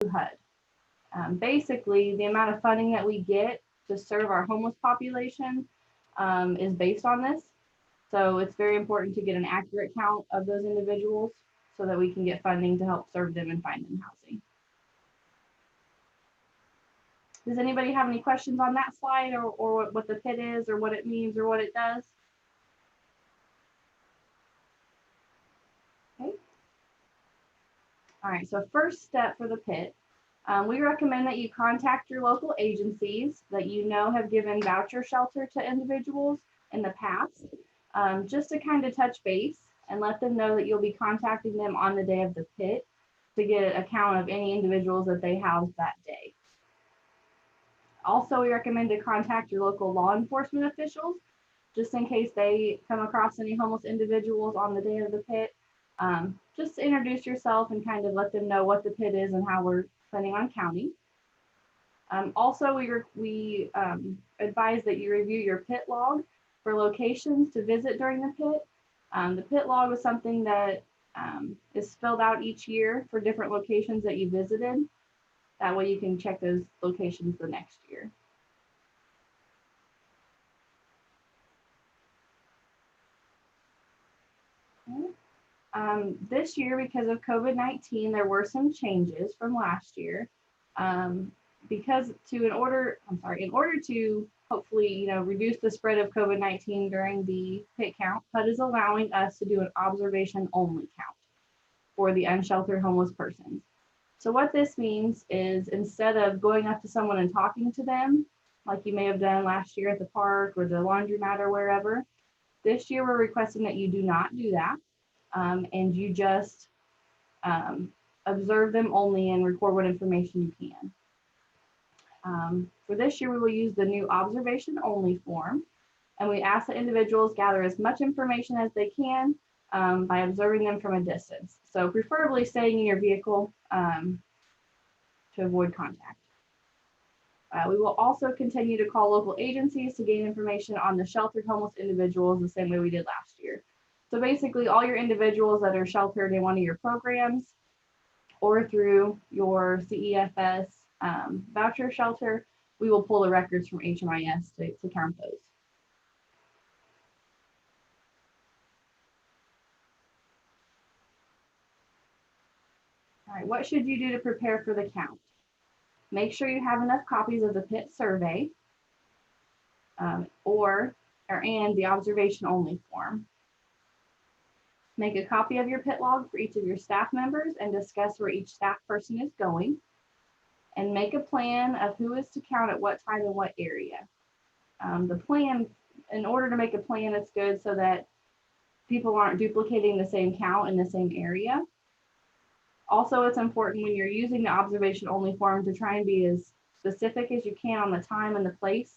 HUD. Basically, the amount of funding that we get to serve our homeless population is based on this. So it's very important to get an accurate count of those individuals so that we can get funding to help serve them and find them housing. Does anybody have any questions on that slide or what the PIT is or what it means or what it does? Okay. All right, so first step for the PIT, we recommend that you contact your local agencies that you know have given voucher shelter to individuals in the past, just to kind of touch base and let them know that you'll be contacting them on the day of the PIT to get a count of any individuals that they housed that day. Also, we recommend to contact your local law enforcement officials just in case they come across any homeless individuals on the day of the PIT. Just introduce yourself and kind of let them know what the PIT is and how we're planning on counting. Also, we advise that you review your PIT log for locations to visit during the PIT. The PIT log is something that is filled out each year for different locations that you visited. That way you can check those locations the next year. This year, because of COVID-19, there were some changes from last year. In order to hopefully, reduce the spread of COVID-19 during the PIT count, HUD is allowing us to do an observation only count for the unsheltered homeless persons. So what this means is instead of going up to someone and talking to them, like you may have done last year at the park or the laundromat or wherever, this year we're requesting that you do not do that. And you just observe them only and record what information you can. For this year, we will use the new observation only form, and we ask that individuals gather as much information as they can by observing them from a distance. So preferably staying in your vehicle to avoid contact. We will also continue to call local agencies to gain information on the sheltered homeless individuals the same way we did last year. So basically all your individuals that are sheltered in one of your programs or through your CEFS voucher shelter, we will pull the records from HMIS to count those. All right, what should you do to prepare for the count? Make sure you have enough copies of the PIT survey and the observation only form. Make a copy of your PIT log for each of your staff members and discuss where each staff person is going. And make a plan of who is to count at what time and what area. The plan, in order to make a plan, it's good so that people aren't duplicating the same count in the same area. Also, it's important when you're using the observation only form to try and be as specific as you can on the time and the place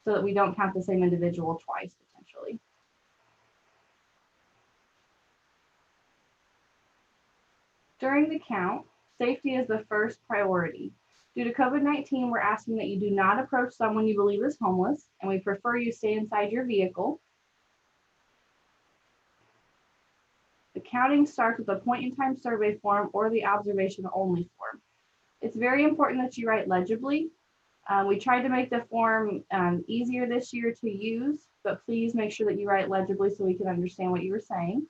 so that we don't count the same individual twice potentially. During the count, safety is the first priority. Due to COVID-19, we're asking that you do not approach someone you believe is homeless, and we prefer you stay inside your vehicle. The counting starts with a point-in-time survey form or the observation only form. It's very important that you write legibly. We tried to make the form easier this year to use, but please make sure that you write legibly so we can understand what you were saying.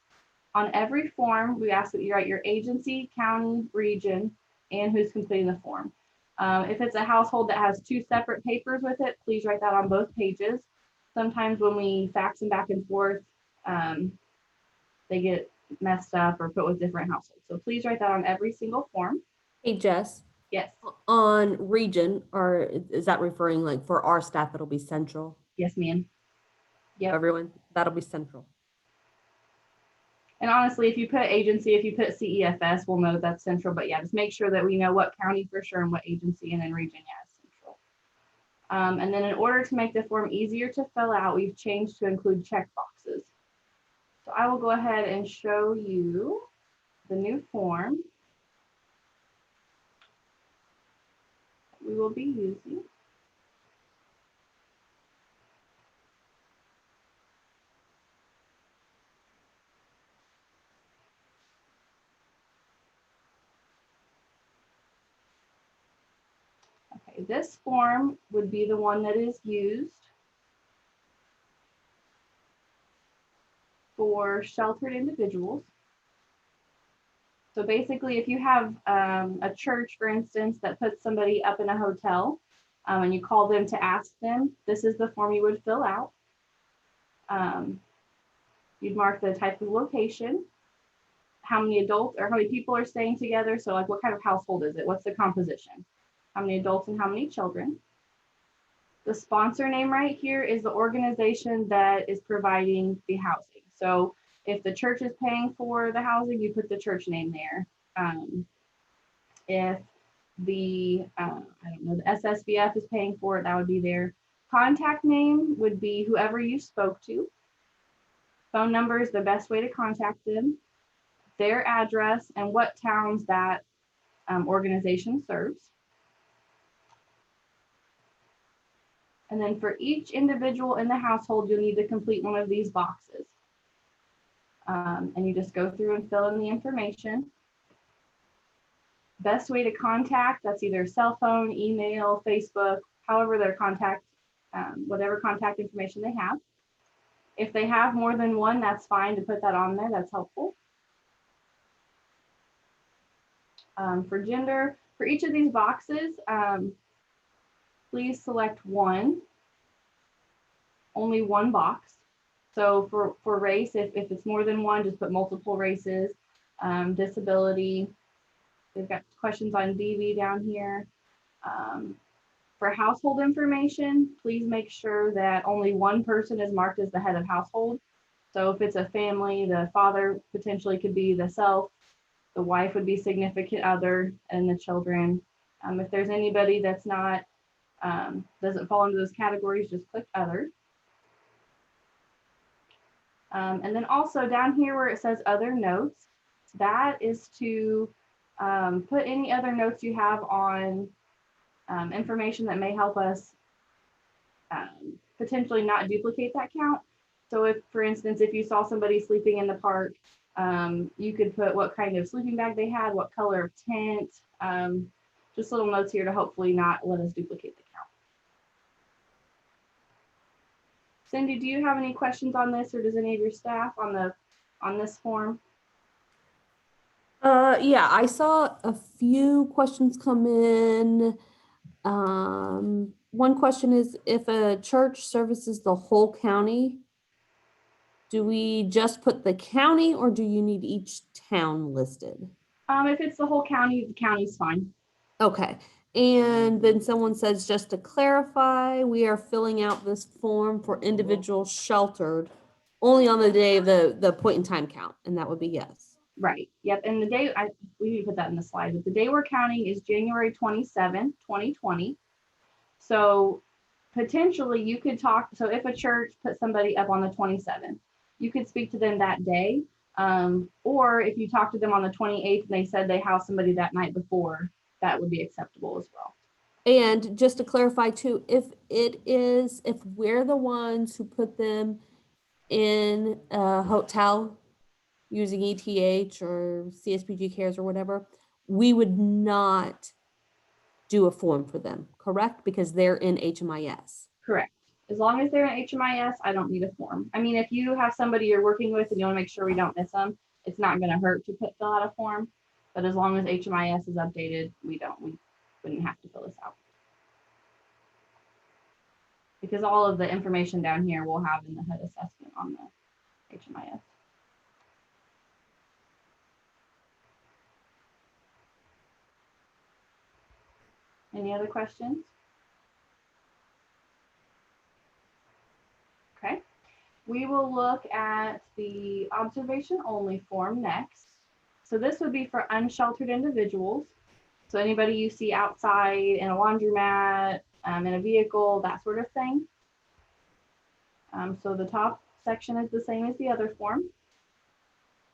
On every form, we ask that you write your agency, county, region, and who's completing the form. If it's a household that has two separate papers with it, please write that on both pages. Sometimes when we fax them back and forth, they get messed up or put with different households. So please write that on every single form. Hey, Jess. Yes. On region, or is that referring like for our staff, it'll be central? Yes, ma'am. Yep. Everyone, that'll be central. And honestly, if you put agency, if you put CEFS, we'll know that's central. But yeah, just make sure that we know what county for sure and what agency, and then region, yeah, is central. And then in order to make the form easier to fill out, we've changed to include check boxes. So I will go ahead and show you the new form we will be using. Okay, this form would be the one that is used for sheltered individuals. So basically, if you have a church, for instance, that puts somebody up in a hotel and you call them to ask them, this is the form you would fill out. You'd mark the type of location, how many adults or how many people are staying together. So like what kind of household is it? What's the composition? How many adults and how many children? The sponsor name right here is the organization that is providing the housing. So if the church is paying for the housing, you put the church name there. If the, I don't know, the SSVF is paying for it, that would be their contact name would be whoever you spoke to. Phone number is the best way to contact them, their address, and what towns that organization serves. And then for each individual in the household, you'll need to complete one of these boxes. And you just go through and fill in the information. Best way to contact, that's either cell phone, email, Facebook, however their contact, whatever contact information they have. If they have more than one, that's fine to put that on there, that's helpful. For gender, for each of these boxes, please select one, only one box. So for race, if it's more than one, just put multiple races. Disability, they've got questions on DV down here. For household information, please make sure that only one person is marked as the head of household. So if it's a family, the father potentially could be the self, the wife would be significant other, and the children. If there's anybody that's not, doesn't fall into those categories, just click other. And then also down here where it says other notes, that is to put any other notes you have on information that may help us potentially not duplicate that count. So if, for instance, if you saw somebody sleeping in the park, you could put what kind of sleeping bag they had, what color of tent, just little notes here to hopefully not let us duplicate the count. Cindy, do you have any questions on this, or does any of your staff on this form? Yeah, I saw a few questions come in. One question is, if a church services the whole county, do we just put the county, or do you need each town listed? If it's the whole county, the county's fine. Okay. And then someone says, just to clarify, we are filling out this form for individuals sheltered only on the day of the point in time count, and that would be yes. Right. Yep. And the day, we need to put that in the slide, but the day we're counting is January 27, 2020. So potentially you could talk, so if a church put somebody up on the 27th, you could speak to them that day. Or if you talk to them on the 28th and they said they housed somebody that night before, that would be acceptable as well. And just to clarify too, if we're the ones who put them in a hotel using ETH or CSPG Cares or whatever, we would not do a form for them, correct? Because they're in HMIS. Correct. As long as they're in HMIS, I don't need a form. I mean, if you have somebody you're working with and you want to make sure we don't miss them, it's not going to hurt to fill out a form. But as long as HMIS is updated, we wouldn't have to fill this out. Because all of the information down here we'll have in the HUD assessment on the HMIS. Any other questions? Okay, we will look at the observation only form next. So this would be for unsheltered individuals. So anybody you see outside in a laundromat, in a vehicle, that sort of thing. So the top section is the same as the other form.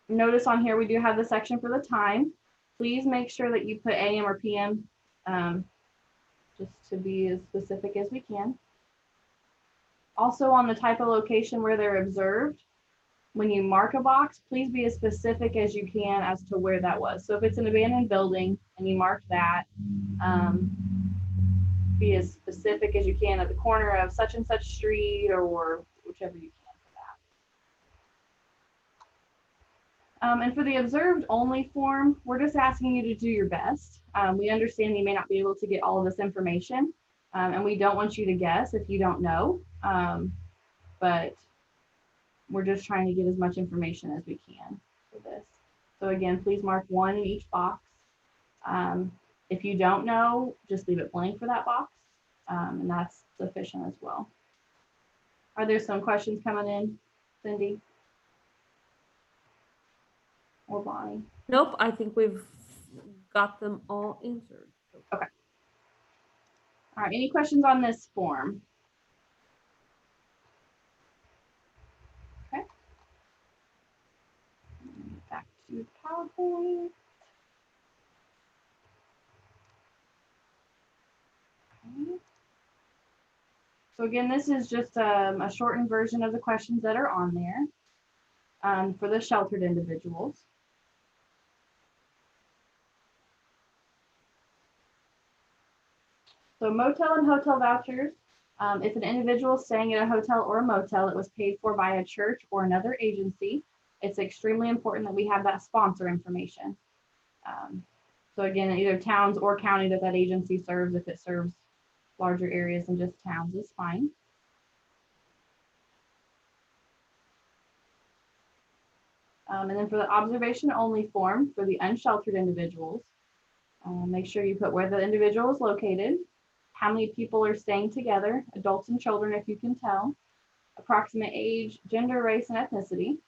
Notice on here we do have the section for the time. Please make sure that you put AM or PM, just to be as specific as we can. Also on the type of location where they're observed, when you mark a box, please be as specific as you can as to where that was. So if it's an abandoned building and you mark that, be as specific as you can at the corner of such and such street or whichever you can for that. And for the observed only form, we're just asking you to do your best. We understand you may not be able to get all of this information, and we don't want you to guess if you don't know, but we're just trying to get as much information as we can for this. So again, please mark 1 in each box. If you don't know, just leave it blank for that box, and that's sufficient as well. Are there some questions coming in, Cindy or Bonnie? Nope, I think we've got them all answered. Okay. All right, any questions on this form? Okay. Back to PowerPoint. Okay. So again, this is just a shortened version of the questions that are on there for the sheltered individuals. So motel and hotel vouchers. If an individual is staying at a hotel or a motel, it was paid for by a church or another agency. It's extremely important that we have that sponsor information. So again, either towns or county that agency serves. If it serves larger areas than just towns, is fine. And then for the observation only form for the unsheltered individuals, make sure you put where the individual is located, how many people are staying together, adults and children if you can tell, approximate age, gender, race, and ethnicity.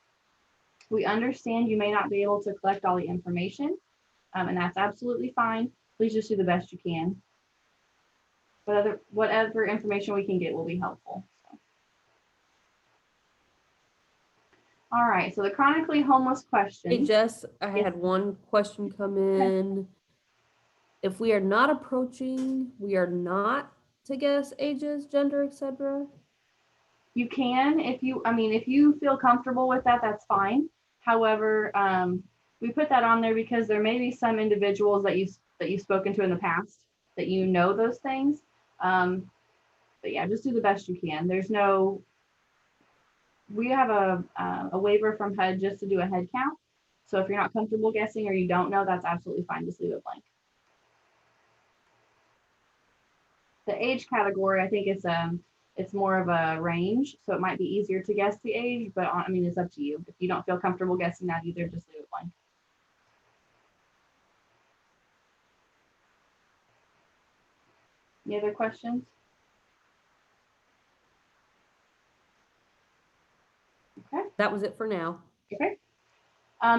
We understand you may not be able to collect all the information, and that's absolutely fine. Please just do the best you can. But whatever information we can get will be helpful. So. All right, so the chronically homeless question. Hey, Jess, I had one question come in. If we are not approaching, we are not to guess ages, gender, etc. You can, if you feel comfortable with that, that's fine. However, we put that on there because there may be some individuals that you've spoken to in the past that you know those things. But yeah, just do the best you can. We have a waiver from HUD just to do a head count. So if you're not comfortable guessing or you don't know, that's absolutely fine. Just leave it blank. The age category, I think it's more of a range, so it might be easier to guess the age, but I mean, it's up to you. If you don't feel comfortable guessing that either, just leave it blank. Any other questions? Okay. That was it for now. Okay.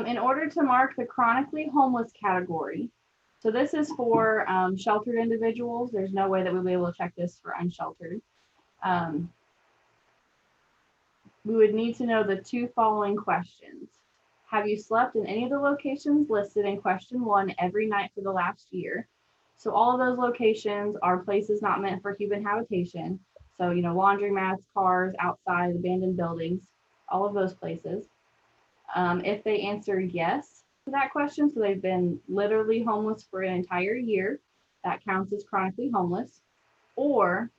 In order to mark the chronically homeless category, so this is for sheltered individuals. There's no way that we'll be able to check this for unsheltered. We would need to know the 2 following questions. Have you slept in any of the locations listed in question 1 every night for the last year? So all of those locations are places not meant for human habitation. So, laundromats, cars, outside, abandoned buildings, all of those places. If they answer yes to that question, so they've been literally homeless for an entire year, that counts as chronically homeless. Or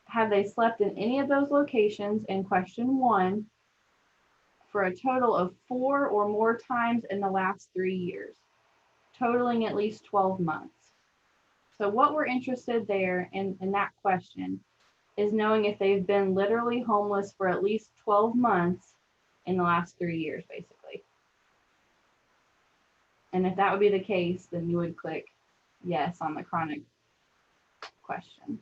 have they slept in any of those locations in question 1 for a total of 4 or more times in the last 3 years, totaling at least 12 months? So what we're interested there in that question is knowing if they've been literally homeless for at least 12 months in the last 3 years, basically. And if that would be the case, then you would click yes on the chronic question.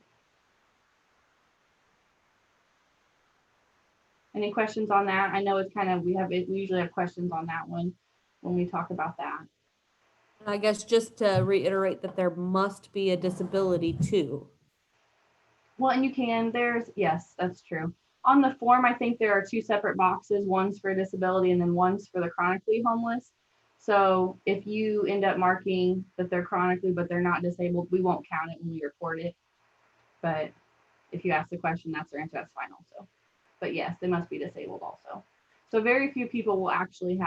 Any questions on that? I know it's kind of, we usually have questions on that one when we talk about that. I guess just to reiterate that there must be a disability too. Well, and you can, yes, that's true. On the form, I think there are 2 separate boxes. One's for disability and then one's for the chronically homeless. So if you end up marking that they're chronically, but they're not disabled, we won't count it when we report it. But if you ask the question, that's their answer, that's fine also. But yes, they must be disabled also. So very few people will actually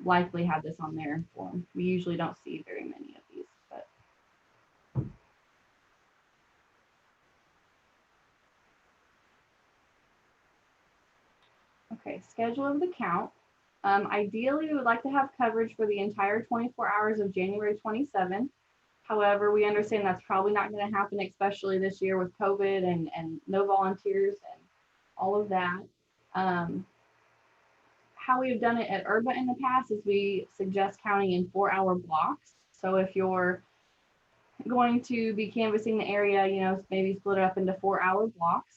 likely have this on their form. We usually don't see very many of these, but. Okay, schedule of the count. Ideally, we would like to have coverage for the entire 24 hours of January 27th. However, we understand that's probably not going to happen, especially this year with COVID and no volunteers and all of that. How we've done it at URBA in the past is we suggest counting in 4-hour blocks. So if you're going to be canvassing the area, maybe split it up into 4-hour blocks.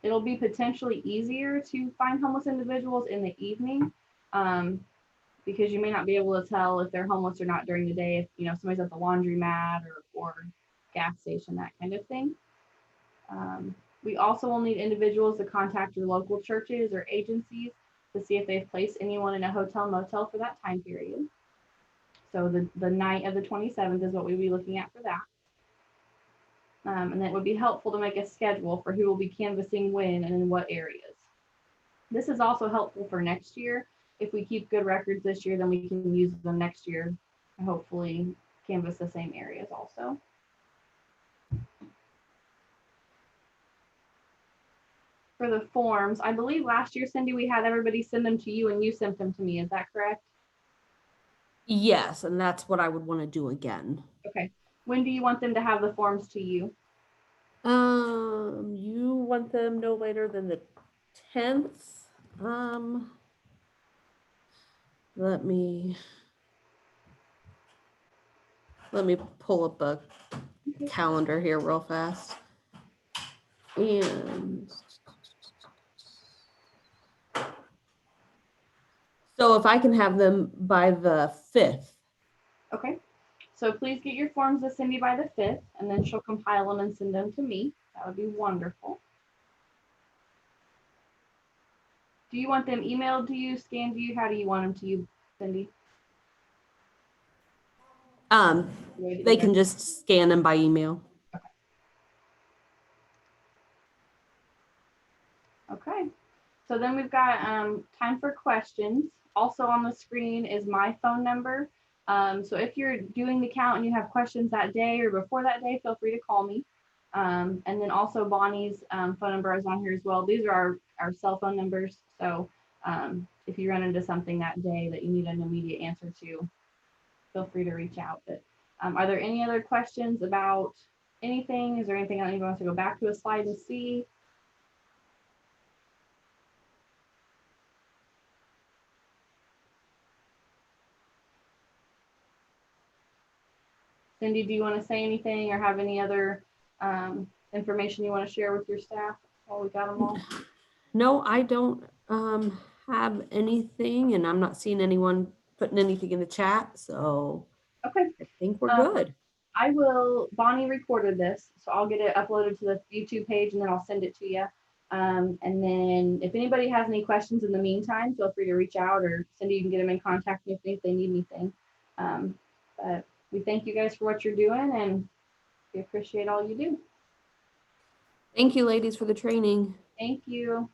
It'll be potentially easier to find homeless individuals in the evening, because you may not be able to tell if they're homeless or not during the day, if somebody's at the laundromat or gas station, that kind of thing. We also will need individuals to contact your local churches or agencies to see if they've placed anyone in a hotel motel for that time period. So the night of the 27th is what we'll be looking at for that. And it would be helpful to make a schedule for who will be canvassing when and in what areas. This is also helpful for next year. If we keep good records this year, then we can use them next year and hopefully canvass the same areas also. For the forms, I believe last year, Cindy, we had everybody send them to you and you sent them to me. Is that correct? Yes, and that's what I would want to do again. Okay. When do you want them to have the forms to you? You want them no later than the 10th. Let me pull up a calendar here real fast. And so if I can have them by the 5th. Okay. So please get your forms to Cindy by the 5th, and then she'll compile them and send them to me. That would be wonderful. Do you want them emailed to you, scanned to you? How do you want them to you, Cindy? They can just scan them by email. Okay. So then we've got time for questions. Also on the screen is my phone number. So if you're doing the count and you have questions that day or before that day, feel free to call me. And then also Bonnie's phone number is on here as well. These are our cell phone numbers. So if you run into something that day that you need an immediate answer to, feel free to reach out. But are there any other questions about anything? Is there anything that anyone wants to go back to a slide and see? Cindy, do you want to say anything or have any other information you want to share with your staff while we got them all? No, I don't have anything, and I'm not seeing anyone putting anything in the chat, so okay. I think we're good. Bonnie recorded this, so I'll get it uploaded to the YouTube page and then I'll send it to you. And then if anybody has any questions in the meantime, feel free to reach out, or Cindy, you can get them in contact with me if they need anything. But we thank you guys for what you're doing and we appreciate all you do. Thank you, ladies, for the training. Thank you.